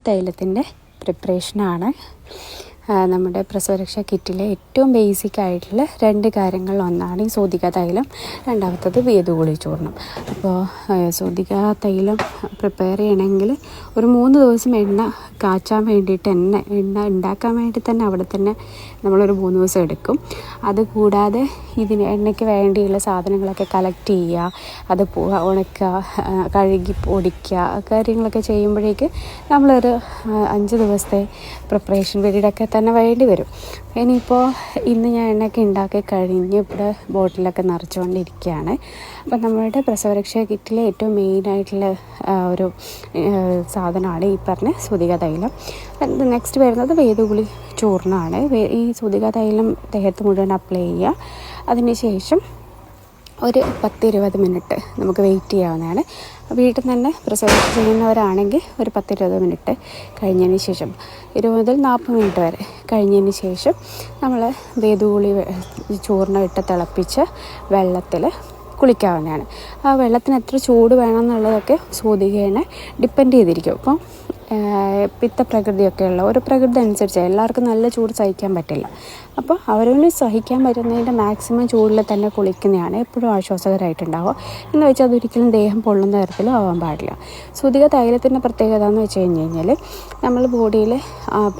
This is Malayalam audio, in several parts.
തൈലത്തിൻ്റെ പ്രിപ്പറേഷനാണ് നമ്മുടെ പ്രസവരക്ഷാ കിറ്റിലെ ഏറ്റവും ബേസിക് ആയിട്ടുള്ള 2 കാര്യങ്ങളിൽ ഒന്നാണ് ഈ സൂതിക തൈലം, രണ്ടാമത്തത് വേദുകുളി ചൂർണം. അപ്പോൾ സൂതിക തൈലം പ്രിപ്പയർ ചെയ്യണമെങ്കിൽ ഒരു 3 ദിവസം എണ്ണ കാച്ചാൻ വേണ്ടിയിട്ട് എണ്ണ ഉണ്ടാക്കാൻ വേണ്ടി തന്നെ അവിടെ തന്നെ നമ്മളൊരു 3 ദിവസം എടുക്കും. അതുകൂടാതെ ഇതിന് എണ്ണയ്ക്ക് വേണ്ടിയുള്ള സാധനങ്ങളൊക്കെ കളക്ട് ചെയ്യുക, അത് ഉണക്കുക, കഴുകി പൊടിക്കുക, കാര്യങ്ങളൊക്കെ ചെയ്യുമ്പോഴേക്ക് നമ്മളൊരു 5 ദിവസത്തെ പ്രിപ്പറേഷൻ പീരീഡൊക്കെ തന്നെ വേണ്ടി വരും. ഇനിയിപ്പോൾ ഇന്ന് ഞാൻ എണ്ണയൊക്കെ ഉണ്ടാക്കി കഴിഞ്ഞ് ഇവിടെ ബോട്ടിലൊക്കെ നിറച്ചുകൊണ്ടിരിക്കുകയാണ്. അപ്പം നമ്മളുടെ പ്രസവരക്ഷാ കിറ്റിലെ ഏറ്റവും മെയിനായിട്ടുള്ള ഒരു സാധനമാണ് ഈ പറഞ്ഞ സൂതിക തൈലം. നെക്സ്റ്റ് വരുന്നത് വേദുകുളി ചൂർണ്ണമാണ്. ഈ സൂതിക തൈലം ദേഹത്ത് മുഴുവൻ അപ്ലൈ ചെയ്യുക. അതിന് ശേഷം ഒരു 10-20 മിനിറ്റ് നമുക്ക് വെയിറ്റ് ചെയ്യാവുന്നതാണ്. വീട്ടിൽ തന്നെ പ്രസവം ചെയ്യുന്നവരാണെങ്കിൽ ഒരു 10-20 മിനിറ്റ് കഴിഞ്ഞതിന് ശേഷം 20 മുതൽ 40 മിനിറ്റ് വരെ കഴിഞ്ഞതിന് ശേഷം നമ്മൾ വേദുകുളി ചൂർണ്ണം ഇട്ട് തിളപ്പിച്ച വെള്ളത്തിൽ കുളിക്കാവുന്നതാണ്. ആ വെള്ളത്തിന് എത്ര ചൂട് വേണം എന്നുള്ളതൊക്കെ സൂതികേനെ ഡിപ്പെൻഡ് ചെയ്തിരിക്കും. അപ്പം പിത്തപ്രകൃതിയൊക്കെയുള്ള ഒരു പ്രകൃതി അനുസരിച്ച് എല്ലാവർക്കും നല്ല ചൂട് സഹിക്കാൻ പറ്റില്ല. അപ്പോൾ അവരവന് സഹിക്കാൻ പറ്റുന്നതിൻ്റെ മാക്സിമം ചൂടിൽ തന്നെ കുളിക്കുന്നതാണ് എപ്പോഴും ആശ്വാസകരമായിട്ടുണ്ടാവുക. എന്ന് വെച്ചാൽ അതൊരിക്കലും ദേഹം പൊള്ളുന്ന തരത്തിലും ആവാൻ പാടില്ല. സൂതിക തൈലത്തിൻ്റെ പ്രത്യേകത എന്ന് വെച്ച് കഴിഞ്ഞാൽ നമ്മൾ ബോഡിയിൽ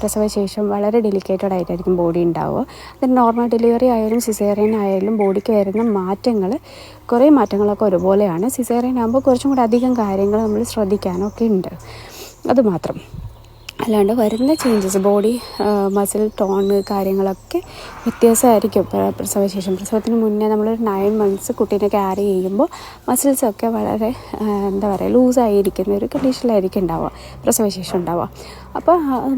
പ്രസവശേഷം വളരെ ഡെലിക്കേറ്റഡ് ആയിട്ടായിരിക്കും ബോഡി ഉണ്ടാവുക. അത് നോർമൽ ഡെലിവറി ആയാലും സിസേറിയൻ ആയാലും ബോഡിക്ക് വരുന്ന മാറ്റങ്ങൾ കുറേ മാറ്റങ്ങളൊക്കെ ഒരുപോലെയാണ്. സിസേറിയൻ ആകുമ്പോൾ കുറച്ചും കൂടി അധികം കാര്യങ്ങൾ നമ്മൾ ശ്രദ്ധിക്കാനൊക്കെ ഉണ്ട്. അതുമാത്രം അല്ലാണ്ട് വരുന്ന ചേഞ്ചസ് ബോഡി മസിൽ ടോണ് കാര്യങ്ങളൊക്കെ വ്യത്യാസമായിരിക്കും. പ്രസവശേഷം പ്രസവത്തിന് മുന്നേ നമ്മളൊരു 9 months കുട്ടീനെ ക്യാരി ചെയ്യുമ്പോൾ മസിൽസൊക്കെ വളരെ ലൂസായിരിക്കുന്ന ഒരു കണ്ടീഷനിലായിരിക്കും ഉണ്ടാവുക, പ്രസവശേഷം ഉണ്ടാവുക. അപ്പോൾ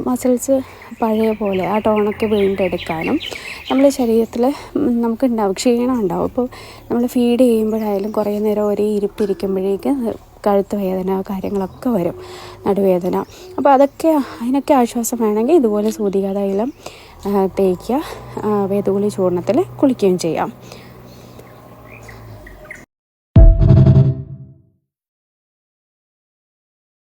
മസിൽസ് പഴയ പോലെ ആ ടോണൊക്കെ വീണ്ടെടുക്കാനും നമ്മുടെ ശരീരത്തിൽ നമുക്കുണ്ടാവും, ക്ഷീണം ഉണ്ടാവും. ഇപ്പോൾ നമ്മൾ ഫീഡ് ചെയ്യുമ്പോഴായാലും കുറേ നേരം ഒരേ ഇരിപ്പിരിക്കുമ്പോഴേക്ക് കഴുത്ത് വേദന കാര്യങ്ങളൊക്കെ വരും, നടുവേദന. അപ്പോൾ അതിനൊക്കെ ആശ്വാസം വേണമെങ്കിൽ ഇതുപോലെ സൂതിക തൈലം തേക്കുക, വേദുകുളി ചൂർണ്ണത്തിൽ കുളിക്കുകയും ചെയ്യാം.